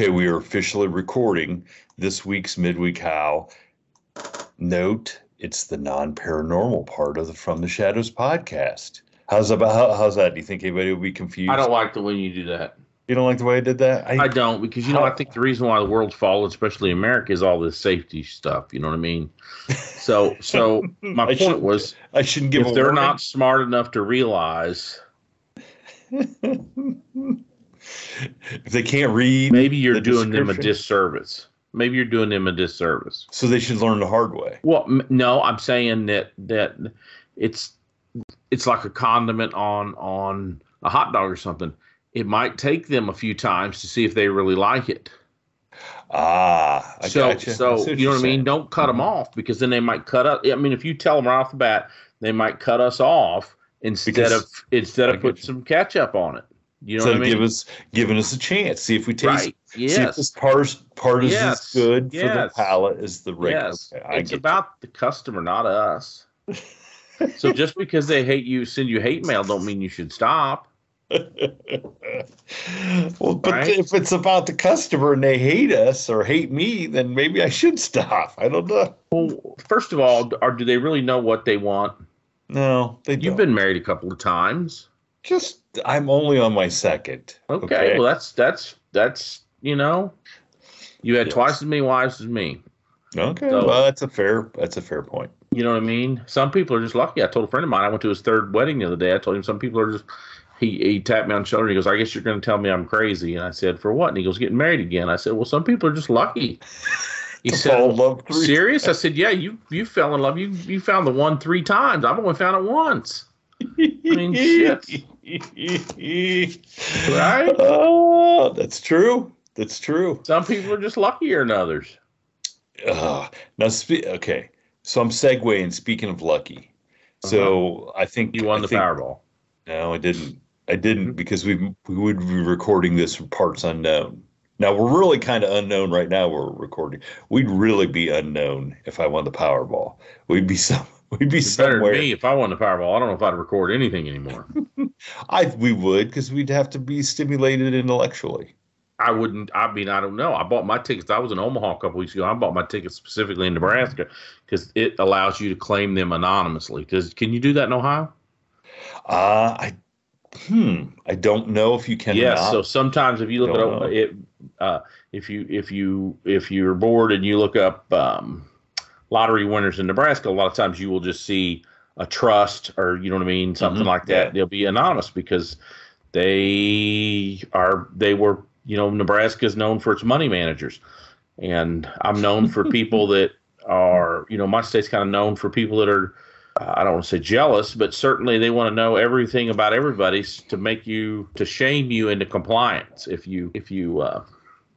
Okay, we are officially recording this week's Midweek Howl. Note, it's the non-paranormal part of the From the Shadows podcast. How's that? Do you think anybody will be confused? I don't like the way you do that. You don't like the way I did that? I don't, because, I think the reason why the world's fallen, especially America, is all this safety stuff. You know what I mean? So my point was, I shouldn't give if they're not smart enough to realize... If they can't read, maybe you're doing them a disservice. So they should learn the hard way. Well, no, I'm saying that it's like a condiment on a hot dog or something. It might take them a few times to see if they really like it. Gotcha. So you know what I mean? Don't cut them off, because then they might cut up. I mean, if you tell them right off the bat, they might cut us off instead of putting some ketchup on it. You know what I mean? Giving us a chance. See if we taste. Right. Yes. See if this part is as good for the palate as the regular. Yes. Okay, it's about the customer, not us. So just because they hate you, send you hate mail, don't mean you should stop. Well, but if it's about the customer and they hate us or hate me, then maybe I should stop. I don't know. Well, first of all, do they really know what they want? No, they don't. You've been married a couple of times. I'm only on my second. Okay. Well, that's you had twice as many wives as me. Okay. So, well, that's a fair point. You know what I mean? Some people are just lucky. I told a friend of mine, I went to his third wedding the other day. I told him some people are just, he tapped me on the shoulder and he goes, I guess you're going to tell me I'm crazy. And I said, for what? And he goes, getting married again. I said, well, some people are just lucky. He said, serious? I said, yeah, you fell in love. You found the one 3 times. I've only found it once. I mean, shit. Right? Oh, that's true. Some people are just luckier than others. Now, okay. So I'm segueing. Speaking of lucky, so I think you won the Powerball. No, I didn't because we would be recording this from parts unknown. Now we're really kind of unknown right now. We're recording. We'd really be unknown if I won the Powerball. We'd be somewhere. Better than me. If I won the Powerball, I don't know if I'd record anything anymore. We would, because we'd have to be stimulated intellectually. I wouldn't. I mean, I don't know. I bought my tickets. I was in Omaha a couple weeks ago. I bought my tickets specifically in Nebraska because it allows you to claim them anonymously. Can you do that in Ohio? I don't know if you can. Yes. So sometimes if you look at if you're bored and you look up lottery winners in Nebraska, a lot of times you will just see a trust or, you know what I mean, something like that. Yeah. They'll be anonymous because they were, Nebraska is known for its money managers. And I'm known for people that are, my state's kind of known for people that are, I don't want to say jealous, but certainly they want to know everything about everybody to shame you into compliance if you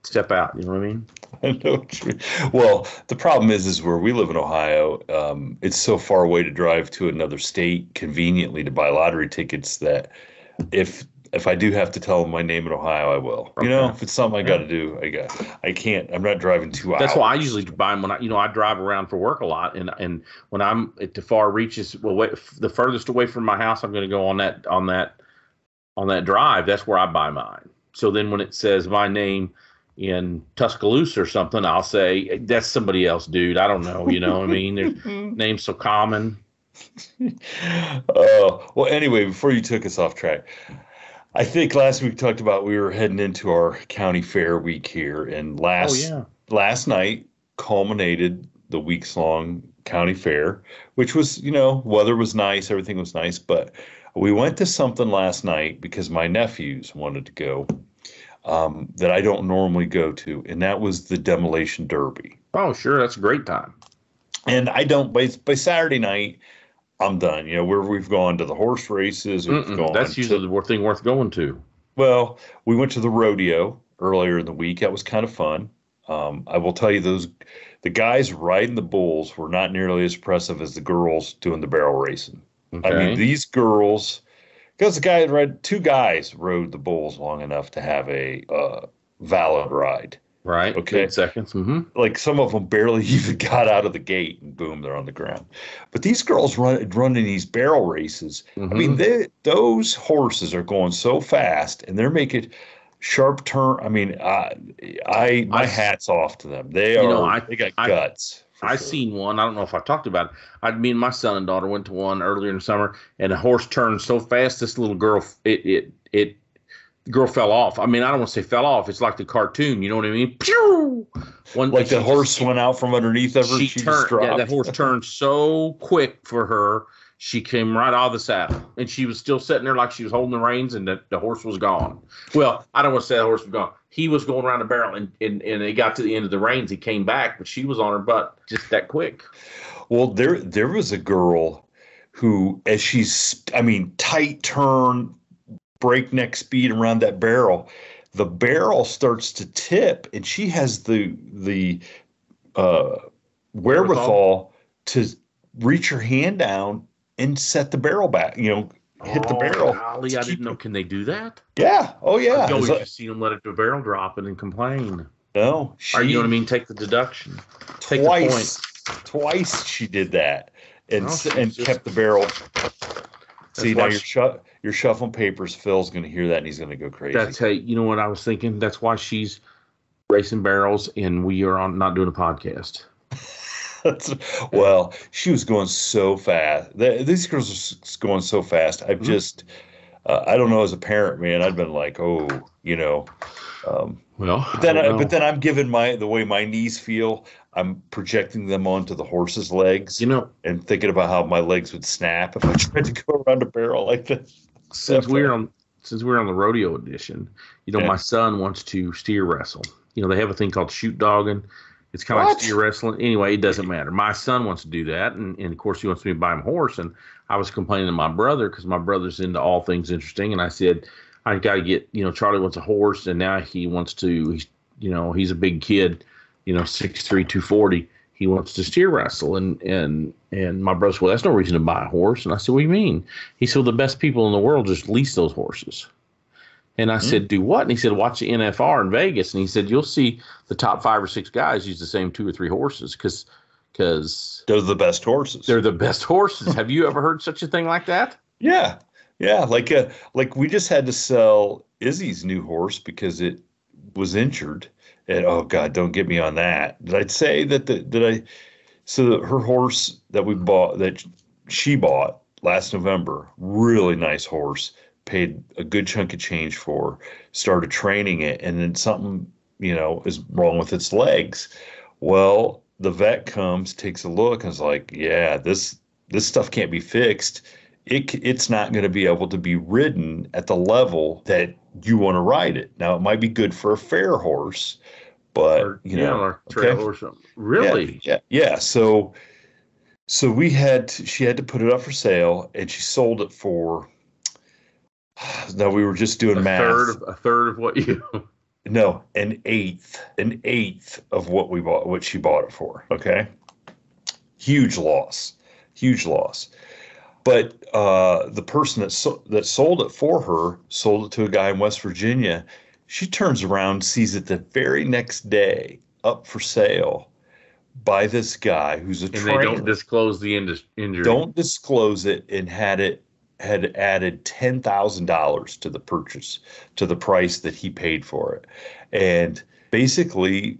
step out. You know what I mean? I know what you mean. Well, the problem is where we live in Ohio, it's so far away to drive to another state conveniently to buy lottery tickets that if I do have to tell them my name in Ohio, I will. Okay. If it's something I got to do, I can't. I'm not driving 2 hours. That's why I usually buy them when I drive around for work a lot, and when I'm at the far reaches, the furthest away from my house, I'm going to go on that drive. That's where I buy mine. So then when it says my name in Tuscaloosa or something, I'll say, that's somebody else, dude. I don't know. You know what I mean? There's names so common. Well, anyway, before you took us off track, I think last week we talked about we were heading into our county fair week here, and last night culminated the weeks-long county fair, which was, weather was nice, everything was nice, but we went to something last night because my nephews wanted to go. That I don't normally go to, and that was the demolition derby. Oh, sure, that's a great time. And I don't by Saturday night, I'm done. We've gone to the horse races. That's usually the thing worth going to. Well, we went to the rodeo earlier in the week. That was kind of fun. I will tell you, the guys riding the bulls were not nearly as impressive as the girls doing the barrel racing. Okay. I mean, these girls. Because two guys rode the bulls long enough to have a valid ride. Right. Okay. 8 seconds. Mm-hmm. Like some of them barely even got out of the gate and boom, they're on the ground. But these girls running these barrel races. Mm-hmm. I mean, those horses are going so fast and they're making sharp turn. I mean, my hat's off to them. They got guts. I seen one. I don't know if I talked about it. Me and my son and daughter went to one earlier in the summer, and the horse turned so fast. This little girl, the girl fell off. I mean, I don't want to say fell off. It's like the cartoon. You know what I mean? Pew! Like the horse went out from underneath of her. She turned. Yeah, that horse turned so quick for her. She came right out of the saddle, and she was still sitting there like she was holding the reins, and the horse was gone. Well, I don't want to say the horse was gone. He was going around the barrel, and it got to the end of the reins. He came back, but she was on her butt just that quick. Well, there was a girl who, as tight turn, breakneck speed around that barrel, the barrel starts to tip, and she has the wherewithal to reach her hand down and set the barrel back, hit the barrel. Golly, I didn't know. Can they do that? Yeah. Oh, yeah. I've always just seen them let it to a barrel drop and then complain. No. Or you know what I mean? Take the deduction. Take the point. Twice she did that and kept the barrel. See, now you're shuffling papers. Phil's going to hear that and he's going to go crazy. You know what I was thinking? That's why she's racing barrels and we are not doing a podcast. Well, she was going so fast. These girls are going so fast. I've just, I don't know, as a parent, man, I'd been like, but then I'm giving the way my knees feel, I'm projecting them onto the horse's legs, and thinking about how my legs would snap if I tried to go around a barrel like that. Since we're on the rodeo edition, my son wants to steer wrestle. They have a thing called shoot dogging. It's kind of like steer wrestling. Anyway, it doesn't matter. My son wants to do that, and of course he wants me to buy him a horse. And I was complaining to my brother because my brother's into all things interesting, and I said, I got to get, Charlie wants a horse, and now he wants to, he's a big kid, 6'3", 240. He wants to steer wrestle, and my brother said, well, that's no reason to buy a horse. And I said, what do you mean? He said, well, the best people in the world just lease those horses. And I said, do what? And he said, watch the NFR in Vegas. And he said, you'll see the top 5 or 6 guys use the same 2 or 3 horses because they're the best horses. They're the best horses. Have you ever heard such a thing like that? Yeah. Yeah. Like we just had to sell Izzy's new horse because it was injured. And oh God, don't get me on that. Did I say that so her horse that she bought last November, really nice horse, paid a good chunk of change for, started training it, and then something, is wrong with its legs. Well, the vet comes, takes a look, and is like, yeah, this stuff can't be fixed. It's not going to be able to be ridden at the level that you want to ride it. Now, it might be good for a fair horse, but, or trail or something. Really? Yeah. So she had to put it up for sale, and she sold it for, now we were just doing math. A third of what you... No, an eighth of what she bought it for. Okay. Huge loss. But the person that sold it for her sold it to a guy in West Virginia. She turns around, sees it the very next day up for sale by this guy who's a trainer. And they don't disclose the injury. Don't disclose it, and had added $10,000 to the purchase, to the price that he paid for it. And basically,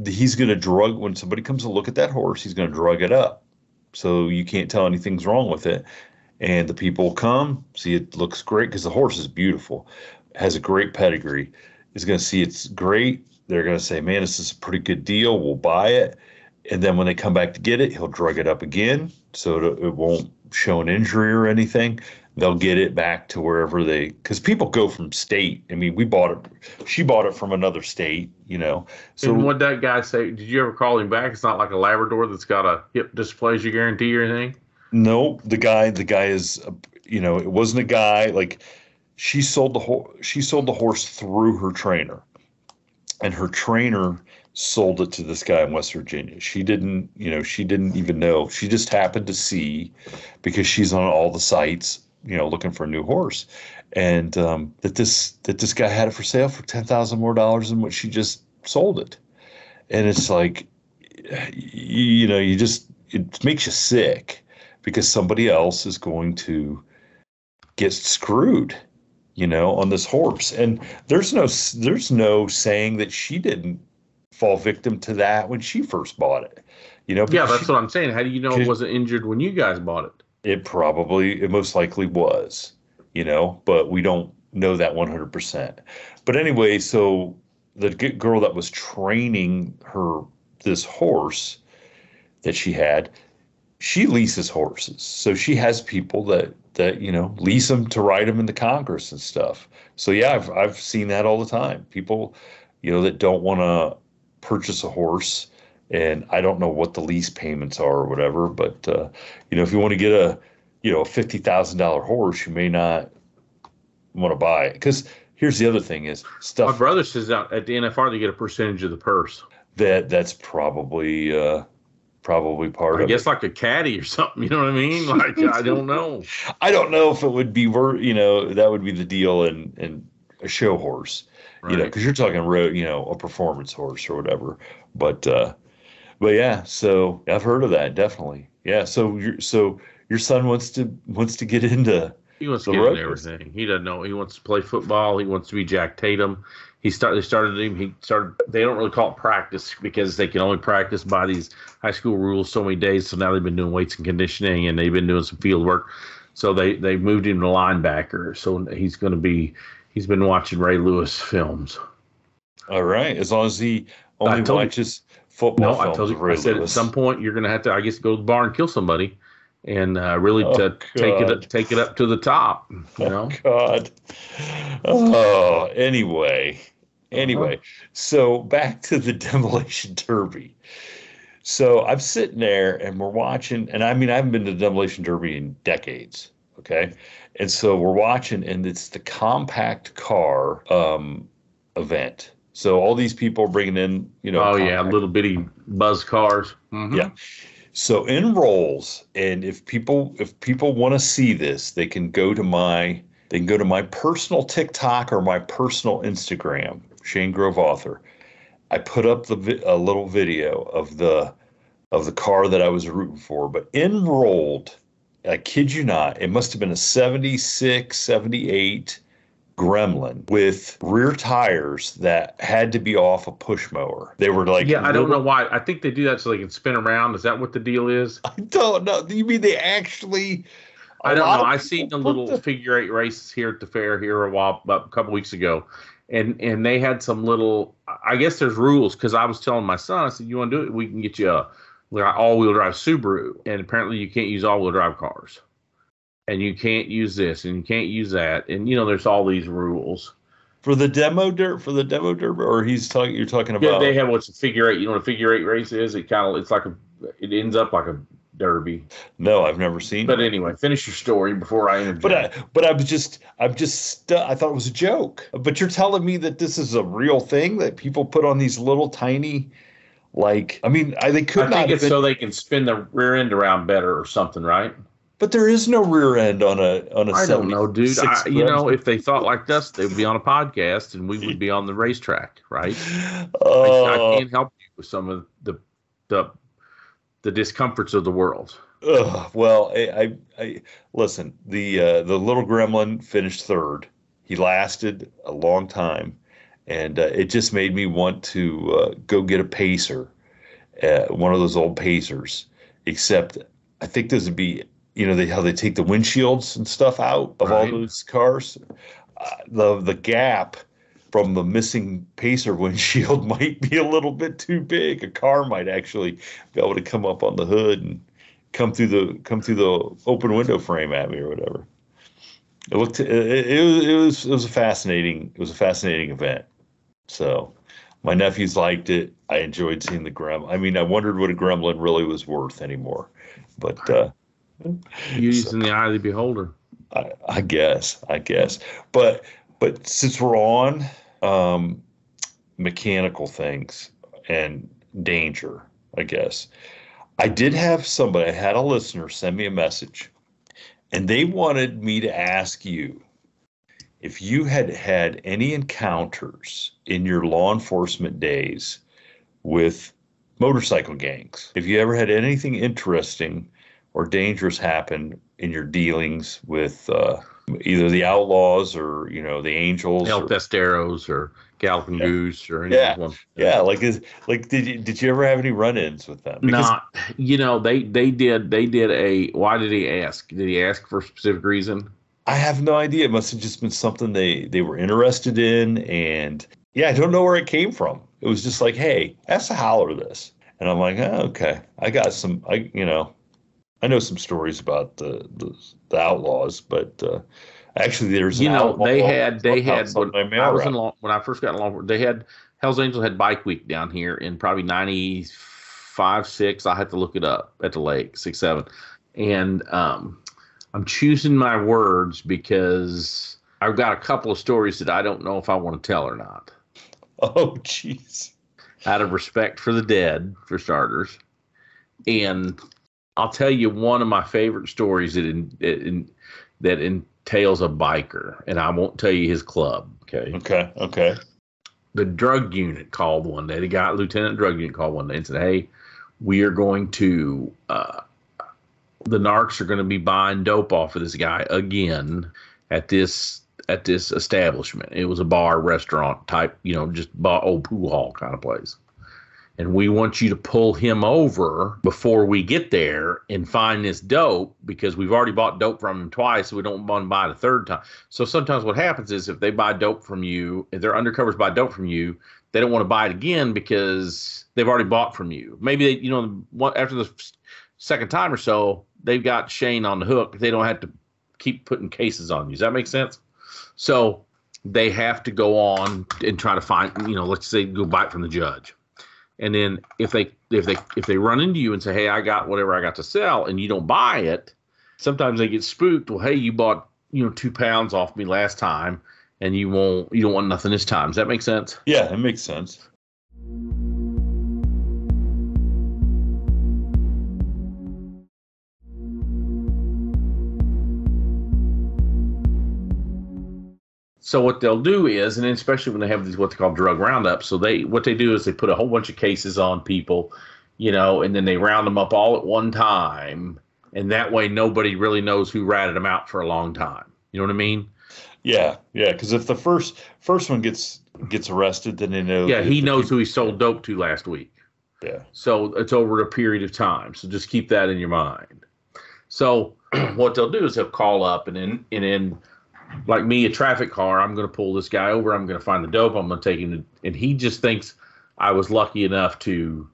he's going to when somebody comes to look at that horse, he's going to drug it up. So you can't tell anything's wrong with it. And the people come, see it looks great because the horse is beautiful, has a great pedigree, is going to see it's great. They're going to say, man, this is a pretty good deal. We'll buy it. And then when they come back to get it, he'll drug it up again so it won't show an injury or anything. They'll get it back to wherever because people go from state. I mean, she bought it from another state, So and what that guy say? Did you ever call him back? It's not like a Labrador that's got a hip dysplasia guarantee or anything. No, the guy is, it wasn't a guy. Like she sold the horse through her trainer, and her trainer sold it to this guy in West Virginia. She didn't even know. She just happened to see, because she's on all the sites, looking for a new horse, and that this guy had it for sale for $10,000 more than what she just sold it. And it's like, it makes you sick because somebody else is going to get screwed. on this horse. And there's no saying that she didn't fall victim to that when she first bought it. Yeah, that's what I'm saying. How do you know it wasn't injured when you guys bought it? It most likely was, but we don't know that 100%. But anyway, so the girl that was training this horse that she had, she leases horses. So she has people that lease them to ride them into Congress and stuff. So yeah, I've seen that all the time. People, that don't want to purchase a horse, and I don't know what the lease payments are or whatever, but if you want to get a $50,000 horse, you may not want to buy it. Because here's the other thing is stuff. My brother says out at the NFR they get a percentage of the purse. That's probably part of it. I guess like a caddy or something, you know what I mean? Like, I don't know. I don't know if it would be that would be the deal in a show horse, right. Because you're talking a performance horse or whatever. But yeah, so I've heard of that, definitely. Yeah, so your son wants to get into. He wants to get into everything. He doesn't know. He wants to play football. He wants to be Jack Tatum. They started him. They don't really call it practice because they can only practice by these high school rules so many days. So now they've been doing weights and conditioning, and they've been doing some field work. So they moved him to linebacker. So he's been watching Ray Lewis films. All right, as long as he only watches football films. I told you. I said at some point you're going to have to, I guess, go to the bar and kill somebody. And really take it up to the top, Oh God. Oh, anyway. So back to the demolition derby. So I'm sitting there and we're watching, and I mean I haven't been to the demolition derby in decades. Okay, and so we're watching, and it's the compact car event. So all these people are bringing in, little bitty buzz cars. Mm-hmm. Yeah. So in rolls, and if people want to see this, they can go to my personal TikTok or my personal Instagram, Shane Grove Author. I put up a little video of the car that I was rooting for, but enrolled, I kid you not, it must have been a 76, 78 Gremlin with rear tires that had to be off a push mower. They were like, I don't know why. I think they do that so they can spin around. Is that what the deal is? I don't know. You mean they actually? I don't know. I seen the little figure 8 races here at the fair here a couple weeks ago, and they had some little. I guess there's rules because I was telling my son, I said, "You want to do it? We can get you a all-wheel drive Subaru," and apparently you can't use all-wheel drive cars. And you can't use this, and you can't use that, and there's all these rules for the demo derby, or you're talking about. Yeah, they have what's a figure 8. You know what a figure 8 race is? It ends up like a derby. No, I've never seen. But anyway, finish your story before I interject. But I thought it was a joke. But you're telling me that this is a real thing that people put on these little tiny. They could not. I think it's so they can spin the rear end around better or something, right? But there is no rear end on a. I don't know, dude. If they thought like us, they would be on a podcast and we would be on the racetrack, right? I can't help you with some of the discomforts of the world. Well, I listen. The little gremlin finished third. He lasted a long time, and it just made me want to go get a pacer, one of those old pacers. Except I think this would be. How they take the windshields and stuff out of all those cars. The gap from the missing pacer windshield might be a little bit too big. A car might actually be able to come up on the hood and come through the open window frame at me or whatever. It was a fascinating event. So my nephews liked it. I enjoyed seeing the gremlin. I mean, I wondered what a gremlin really was worth anymore, but. Beauty's in the eye of the beholder. I guess. But since we're on mechanical things and danger, I guess, I did have somebody, I had a listener send me a message, and they wanted me to ask you if you had had any encounters in your law enforcement days with motorcycle gangs. If you ever had anything interesting or dangerous happen in your dealings with either the Outlaws or the Angels, El Festeros or Galloping Goose or any yeah, of them. Yeah. Did you ever have any run-ins with them? Because Not, they did a. Why did he ask? Did he ask for a specific reason? I have no idea. It must have just been something they were interested in, and I don't know where it came from. It was just like, hey, ask the Howler this, and I'm like, oh, okay, I got some. I know some stories about the Outlaws, but actually, there's they had when I was when I first got in law, they had Hell's Angels had Bike Week down here in probably 95, 6. I had to look it up at the lake, 6, 7, and I'm choosing my words because I've got a couple of stories that I don't know if I want to tell or not. Oh, jeez. Out of respect for the dead, for starters, and I'll tell you one of my favorite stories that entails a biker, and I won't tell you his club. Okay. The drug unit called one day. Lieutenant drug unit called one day and said, "Hey, we are going to the narcs are going to be buying dope off of this guy again at this establishment." It was a bar, restaurant type, just old pool hall kind of place. And we want you to pull him over before we get there and find this dope, because we've already bought dope from him twice, so we don't want to buy it a third time. So sometimes what happens is if they buy dope from you, if they're undercovers buy dope from you, they don't want to buy it again because they've already bought from you. Maybe after the second time or so, they've got Shane on the hook. They don't have to keep putting cases on you. Does that make sense? So they have to go on and try to find, let's say go buy it from the judge. And then if they run into you and say, "Hey, I got whatever I got to sell," and you don't buy it, sometimes they get spooked. Well, hey, you bought 2 pounds off me last time, and you don't want nothing this time. Does that make sense? Yeah, it makes sense. So what they'll do is, and especially when they have these what they call drug roundups, so what they do is they put a whole bunch of cases on people, and then they round them up all at one time, and that way nobody really knows who ratted them out for a long time. You know what I mean? Yeah. Because if the first one gets arrested, then they know. Yeah, he knows who he sold dope to last week. Yeah. So it's over a period of time. So just keep that in your mind. So what they'll do is they'll call up and then. Like me, a traffic car, I'm going to pull this guy over. I'm going to find the dope. I'm going to take him and he just thinks I was lucky enough to,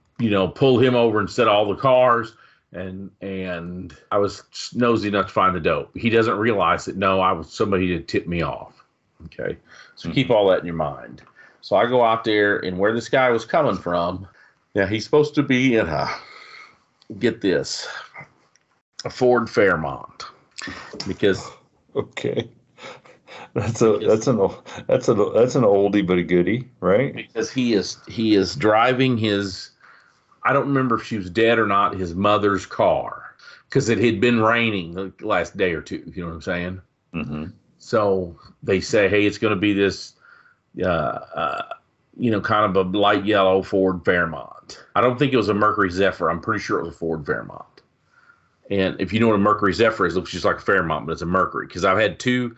pull him over instead of all the cars. And I was nosy enough to find the dope. He doesn't realize that, no, I was somebody that tipped me off. Okay. So keep all that in your mind. So I go out there, and where this guy was coming from, now he's supposed to be in get this, a Ford Fairmont, because. Okay. That's an oldie but a goodie, right? Because he is driving his, I don't remember if she was dead or not, his mother's car, because it had been raining the last day or two. You know what I'm saying? Mm-hmm. So they say, hey, it's going to be this, kind of a light yellow Ford Fairmont. I don't think it was a Mercury Zephyr. I'm pretty sure it was a Ford Fairmont. And if you know what a Mercury Zephyr is, it looks just like a Fairmont, but it's a Mercury. Because I have two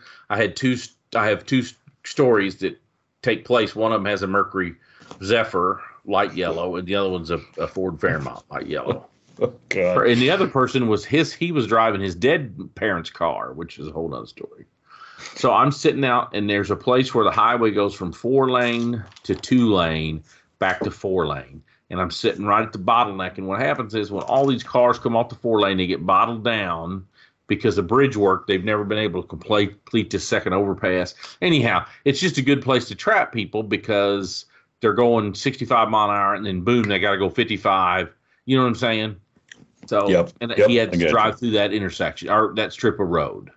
stories that take place. One of them has a Mercury Zephyr, light yellow, and the other one's a Ford Fairmont, light yellow. Oh, God. And the other person he was driving his dead parents' car, which is a whole other story. So I'm sitting out, and there's a place where the highway goes from 4-lane to 2-lane back to 4-lane. And I'm sitting right at the bottleneck. And what happens is when all these cars come off the 4-lane, they get bottled down because of bridge work. They've never been able to complete this second overpass. Anyhow, it's just a good place to trap people because they're going 65 mile an hour, and then boom, they got to go 55. You know what I'm saying? So, yep. He had to drive through that intersection or that strip of road.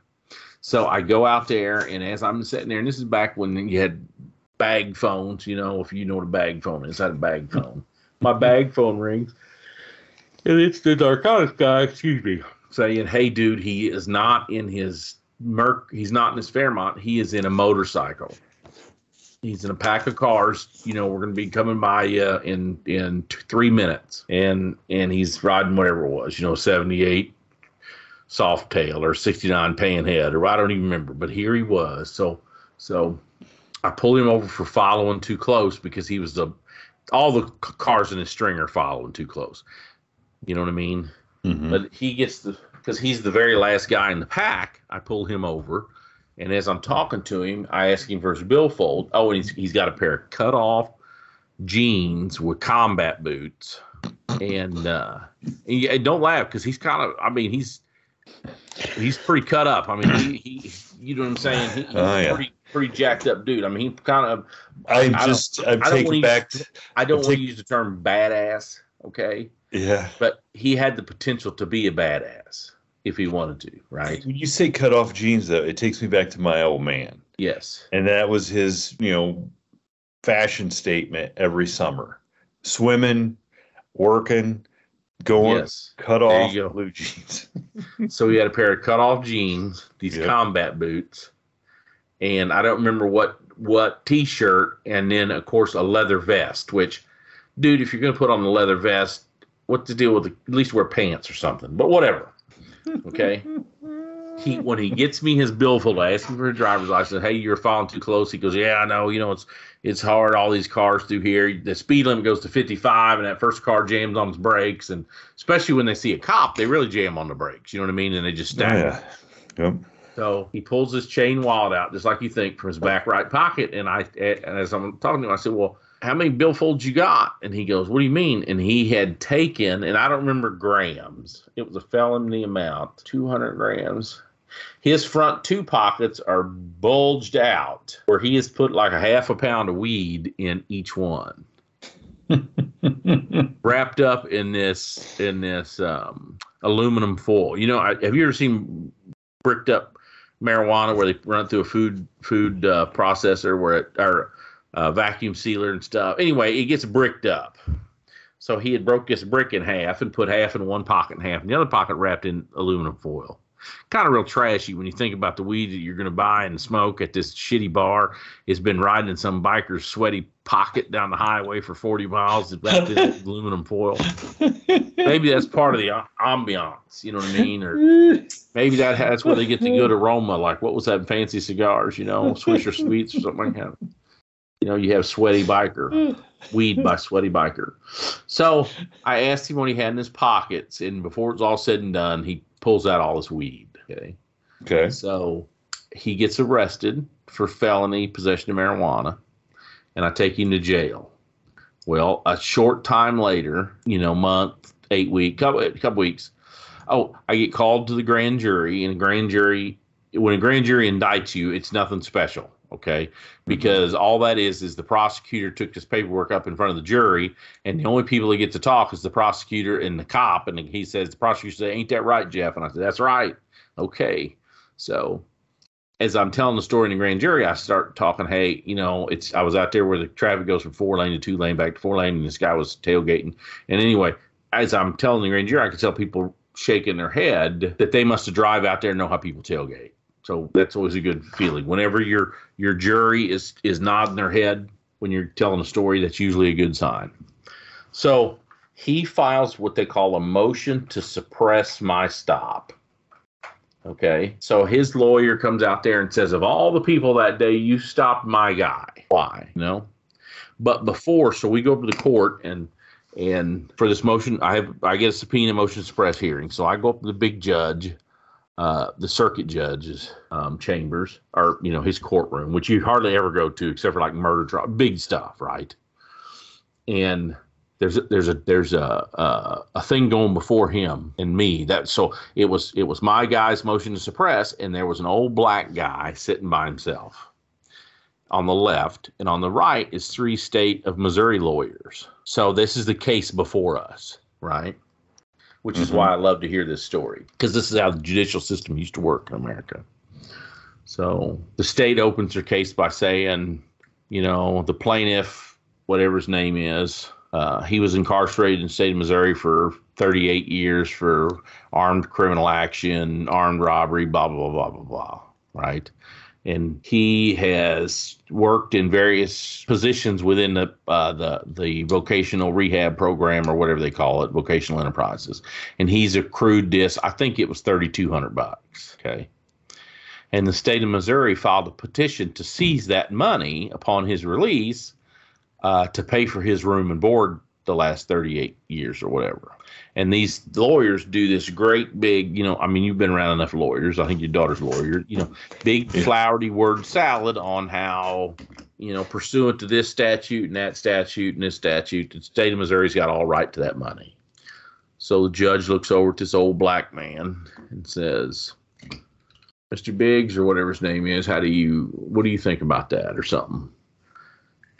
So I go out there, and as I'm sitting there, and this is back when you had bag phones, if you know what a bag phone is, I had a bag phone. My bag phone rings, and it's the narcotics guy, saying, hey, dude, he is not in his he's not in his Fairmont. He is in a motorcycle. He's in a pack of cars. We're going to be coming by in 3 minutes. And he's riding whatever it was, 78 Softail or 69 Panhead, or I don't even remember, but here he was. So I pulled him over for following too close because he was all the cars in his string are following too close. You know what I mean? Mm-hmm. But he gets because he's the very last guy in the pack. I pull him over, and as I'm talking to him, I ask him for his billfold. Oh, and he's got a pair of cut off jeans with combat boots, and don't laugh because he's kind of. I mean, he's pretty cut up. I mean, he you know what I'm saying? He's pretty jacked up dude. I mean, he kind of. I don't want to use the term badass. Okay. Yeah. But he had the potential to be a badass if he wanted to, right? When you say cut off jeans, though, it takes me back to my old man. Yes. And that was his, fashion statement every summer. Swimming, working, going, cut off blue jeans. So he had a pair of cut off jeans, these combat boots, and I don't remember what t-shirt, and then, of course, a leather vest, which, dude, if you're going to put on the leather vest, what's the deal with at least wear pants or something, but whatever. Okay. When he gets me his billfold, I ask him for a driver's license. Hey, you're following too close. He goes, yeah, I know. It's hard. All these cars through here. The speed limit goes to 55, and that first car jams on his brakes. And especially when they see a cop, they really jam on the brakes. You know what I mean? And they just stack. Yep. So he pulls his chain wallet out, just like you think, from his back right pocket. And as I'm talking to him, I said, well, how many billfolds you got? And he goes, what do you mean? And he had taken, and I don't remember grams. It was a felony amount, 200 grams. His front two pockets are bulged out, where he has put like a half a pound of weed in each one, wrapped up in this aluminum foil. Have you ever seen bricked up marijuana where they run through a food processor vacuum sealer and stuff? Anyway, it gets bricked up. So he had broke this brick in half and put half in one pocket and half in the other pocket wrapped in aluminum foil. Kind of real trashy when you think about the weed that you're going to buy and smoke at this shitty bar. It's been riding in some biker's sweaty pocket down the highway for 40 miles wrapped in aluminum foil. Maybe that's part of the ambiance, you know what I mean? Or maybe that's where they get the good aroma. Like, what was that fancy cigars, Swisher Sweets or something like that. You have Sweaty Biker, weed by Sweaty Biker. So I asked him what he had in his pockets, and before it's all said and done, he pulls out all his weed. Okay. So he gets arrested for felony possession of marijuana, and I take him to jail. Well, a short time later, month, 8 weeks, couple weeks, I get called to the grand jury, and when a grand jury indicts you, it's nothing special. Okay, because all that is the prosecutor took this paperwork up in front of the jury, and the only people that get to talk is the prosecutor and the cop. And the prosecutor said, "Ain't that right, Jeff?" And I said, "That's right." Okay, so as I'm telling the story in the grand jury, I start talking. Hey, I was out there where the traffic goes from 4-lane to 2-lane back to 4-lane, and this guy was tailgating. And anyway, as I'm telling the grand jury, I could tell people shaking their head that they must have drive out there and know how people tailgate. So that's always a good feeling. Whenever your jury is nodding their head when you're telling a story, that's usually a good sign. So he files what they call a motion to suppress my stop. Okay. So his lawyer comes out there and says, of all the people that day, you stopped my guy. Why? But before, so we go up to the court and for this motion, I get a subpoena motion to suppress hearing. So I go up to the big judge. The circuit judge's chambers, or his courtroom, which you hardly ever go to except for like murder trial, big stuff, right? And there's a thing going before him and me. So it was my guy's motion to suppress, and there was an old black guy sitting by himself on the left, and on the right is 3 state of Missouri lawyers. So this is the case before us, right? Which is why I love to hear this story, because this is how the judicial system used to work in America. So the state opens their case by saying, the plaintiff, whatever his name is, he was incarcerated in the state of Missouri for 38 years for armed criminal action, armed robbery, blah, blah, blah, blah, blah, right? and he has worked in various positions within the vocational rehab program, or whatever they call it, vocational enterprises. And he's accrued this, I think it was $3,200. Okay. And the state of Missouri filed a petition to seize that money upon his release to pay for his room and board the last 38 years or whatever. And these lawyers do this great big, you've been around enough lawyers. I think your daughter's a lawyer, big flowery word salad on how, pursuant to this statute and that statute and this statute, the state of Missouri's got all right to that money. So the judge looks over at this old black man and says, Mr. Biggs, or whatever his name is, what do you think about that, or something?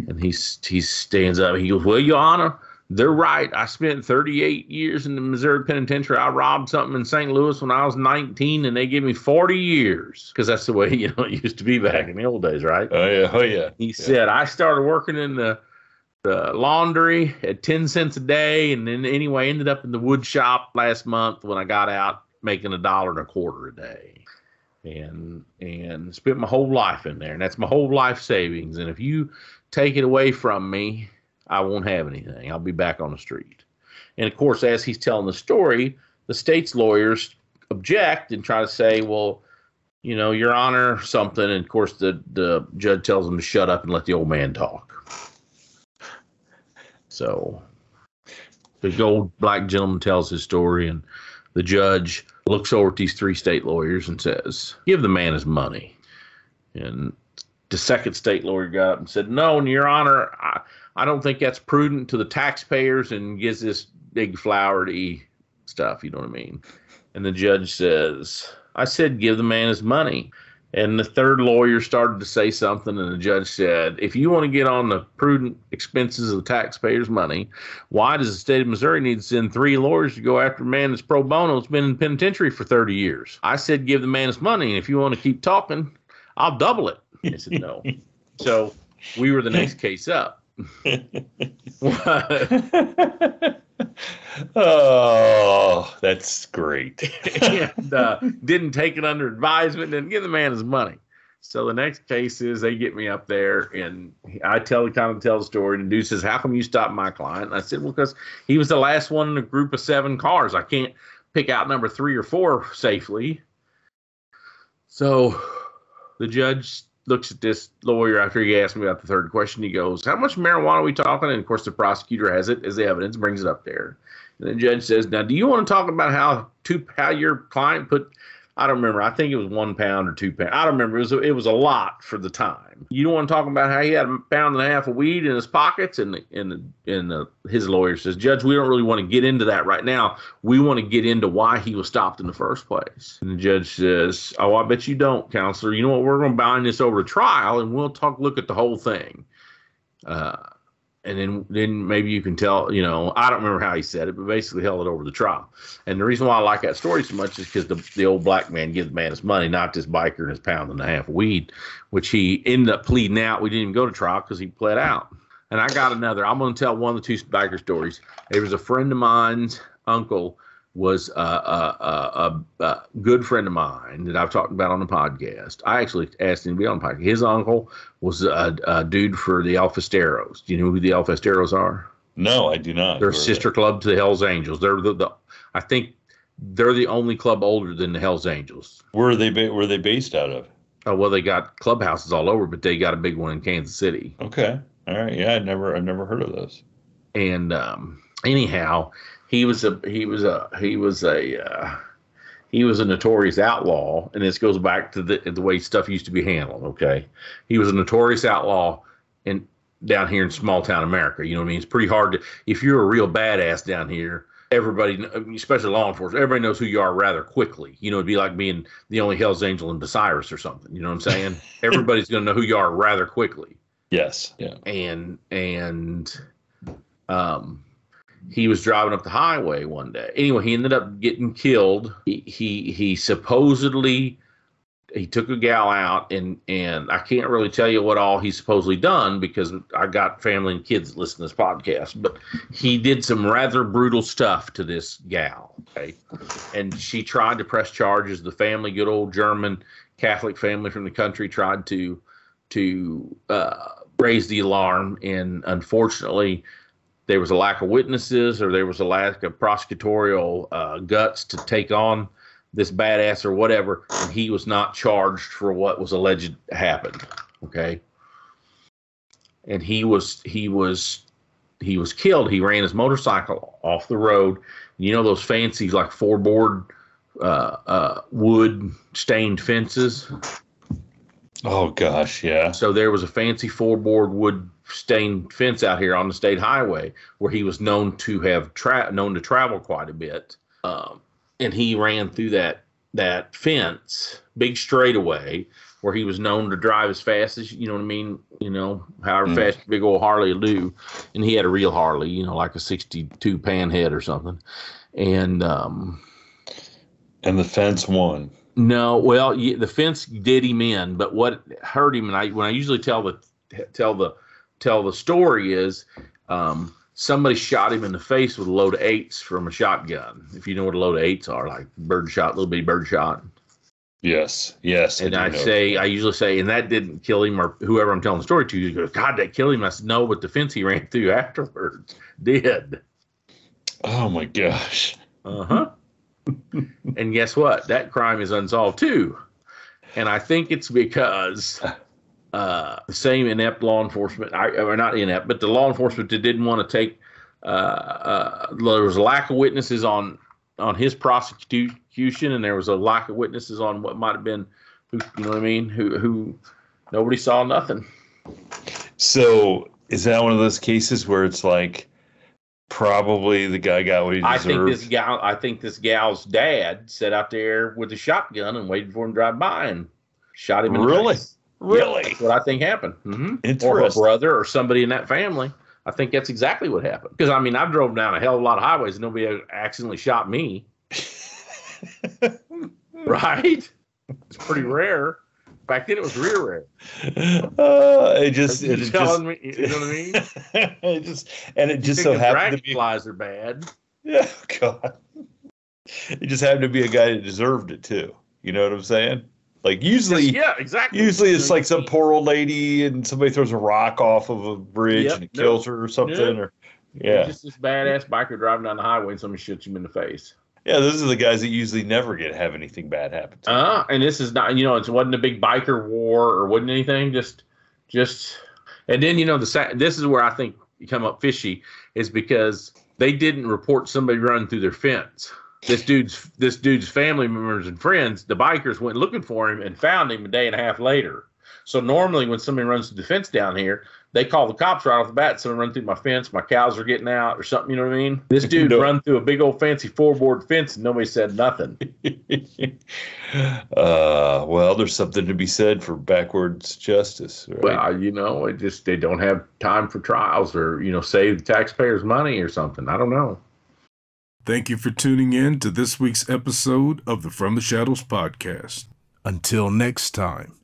And he stands up and he goes, well, Your Honor, they're right. I spent 38 years in the Missouri penitentiary. I robbed something in St. Louis when I was 19, and they gave me 40 years, because that's the way, it used to be back in the old days, right? Oh, yeah. He said, I started working in the laundry at 10 cents a day, and then anyway, ended up in the wood shop last month when I got out making $1.25 a day. And spent my whole life in there, and that's my whole life savings. And if you take it away from me, I won't have anything. I'll be back on the street. And of course, as he's telling the story, the state's lawyers object and try to say, well, Your Honor, something. And of course, the judge tells them to shut up and let the old man talk. So the old black gentleman tells his story, and the judge looks over at these three state lawyers and says, give the man his money. And the second state lawyer got up and said, no, Your Honor, I don't think that's prudent to the taxpayers, and gives this big flowery stuff, you know what I mean? And the judge says, I said, give the man his money. And the third lawyer started to say something, and the judge said, if you want to get on the prudent expenses of the taxpayers' money, why does the state of Missouri need to send 3 lawyers to go after a man that's pro bono, that's been in the penitentiary for 30 years? I said, give the man his money, and if you want to keep talking, I'll double it. He said, no. So we were the next case up. Oh, that's great. And didn't take it under advisement, and give the man his money. So the next case is they get me up there, and I tell the story, and the dude says, how come you stopped my client? And I said, well, because he was the last one in a group of 7 cars. I can't pick out number 3 or 4 safely. So the judge looks at this lawyer after he asked me about the third question. He goes, how much marijuana are we talking? And of course, the prosecutor has it as evidence, brings it up there. And the judge says, now, do you want to talk about how your client put, I don't remember, I think it was 1 pound or 2 pounds. I don't remember. It was a lot for the time. You don't want to talk about how he had 1.5 pounds of weed in his pockets? And his lawyer says, Judge, we don't really want to get into that right now. We want to get into why he was stopped in the first place. And the judge says, oh, I bet you don't, counselor. You know what? We're going to bind this over to trial, and we'll look at the whole thing. And then maybe you can tell, I don't remember how he said it, but basically held it over the trial. And the reason why I like that story so much is because the old black man gives the man his money, not this biker and his 1.5 pounds of weed, which he ended up pleading out. We didn't even go to trial because he pled out. And I got another. I'm going to tell one of the 2 biker stories. There was a friend of mine's uncle was a good friend of mine that I've talked about on the podcast. I actually asked him to be on the podcast. His uncle was a dude for the Alfisteros. Do you know who the Alfisteros are? No, I do not. They're a sister club to the Hells Angels. They're I think they're the only club older than the Hells Angels. Where are they based out of? Oh, well, they got clubhouses all over, but they got a big one in Kansas City. Okay. All right. Yeah, I've never heard of those. And anyhow, he was a notorious outlaw, and this goes back to the way stuff used to be handled. Okay, he was a notorious outlaw down here in small town America. You know what I mean? It's pretty hard to, if you're a real badass down here, everybody, especially law enforcement, everybody knows who you are rather quickly. It'd be like being the only Hells Angel in Bucyrus or something. You know what I'm saying? Everybody's going to know who you are rather quickly. Yes. Yeah. And he was driving up the highway one day. Anyway, he ended up getting killed. He supposedly he took a gal out, and I can't really tell you what all he's supposedly done because I got family and kids that listen to this podcast, but he did some rather brutal stuff to this gal. Okay. And she tried to press charges. The family, good old German Catholic family from the country, tried to raise the alarm. And unfortunately, there was a lack of witnesses, or there was a lack of prosecutorial guts to take on this badass or whatever, and he was not charged for what was alleged happened. Okay. And he was killed. He ran his motorcycle off the road. You know those fancy like 4-board wood stained fences? Oh gosh, yeah. So there was a fancy 4-board wood stained fence out here on the state highway where he was known to have travel quite a bit. And he ran through that fence, big straightaway, where he was known to drive as fast as, you know what I mean? You know, however fast a big old Harley will do. And he had a real Harley, you know, like a 62 Panhead or something. And the fence won. No, well, the fence did him in, but what hurt him, and when I usually tell the story is, somebody shot him in the face with a load of 8s from a shotgun. If you know what a load of 8s are, like little bitty bird shot. Yes. And I usually say, and that didn't kill him, or whoever I'm telling the story to, he goes, God, that killed him. I said, no, but the fence he ran through afterwards did. Oh my gosh. Uh-huh. And guess what? That crime is unsolved too. And I think it's because the same inept law enforcement, or not inept, but the law enforcement that didn't want to take, there was a lack of witnesses on his prosecution, and there was a lack of witnesses on what might have been, you know what I mean, who nobody saw nothing. So is that one of those cases where it's like, probably the guy got what he deserved? I think this gal's dad sat out there with a shotgun and waited for him to drive by and shot him in the face. Really? That's what I think happened. Mm-hmm. Interesting. Or a brother or somebody in that family. I think that's exactly what happened. Because, I mean, I've drove down a hell of a lot of highways and nobody ever accidentally shot me. Right? It's pretty rare. Back then, it was real rare. It just me, you know what I mean? it just so happened to be flies are bad. Yeah, God. It just happened to be a guy that deserved it too. You know what I'm saying? Like usually, yeah, exactly. Usually, it's like some poor old lady and somebody throws a rock off of a bridge and it kills her or something. Or just this badass biker driving down the highway and somebody shoots him in the face. Yeah, those are the guys that usually never have anything bad happen to them. And this is not, it wasn't a big biker war or wasn't anything. Just, and then this is where I think you come up fishy, is because they didn't report somebody running through their fence. This dude's family members and friends, the bikers, went looking for him and found him a day and a half later. So normally when somebody runs through the fence down here, they call the cops right off the bat. Someone run through my fence, my cows are getting out or something, you know what I mean? This dude run through a big old fancy 4-board fence and nobody said nothing. Well, there's something to be said for backwards justice. Right? Well, they don't have time for trials or, save the taxpayers' money or something. I don't know. Thank you for tuning in to this week's episode of the From the Shadows podcast. Until next time,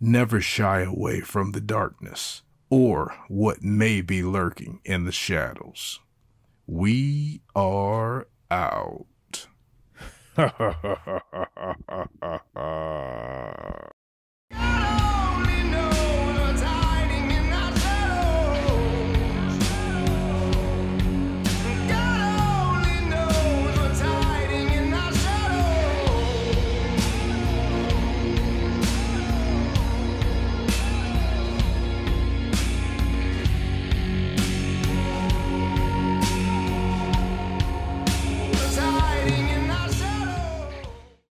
never shy away from the darkness or what may be lurking in the shadows. We are out.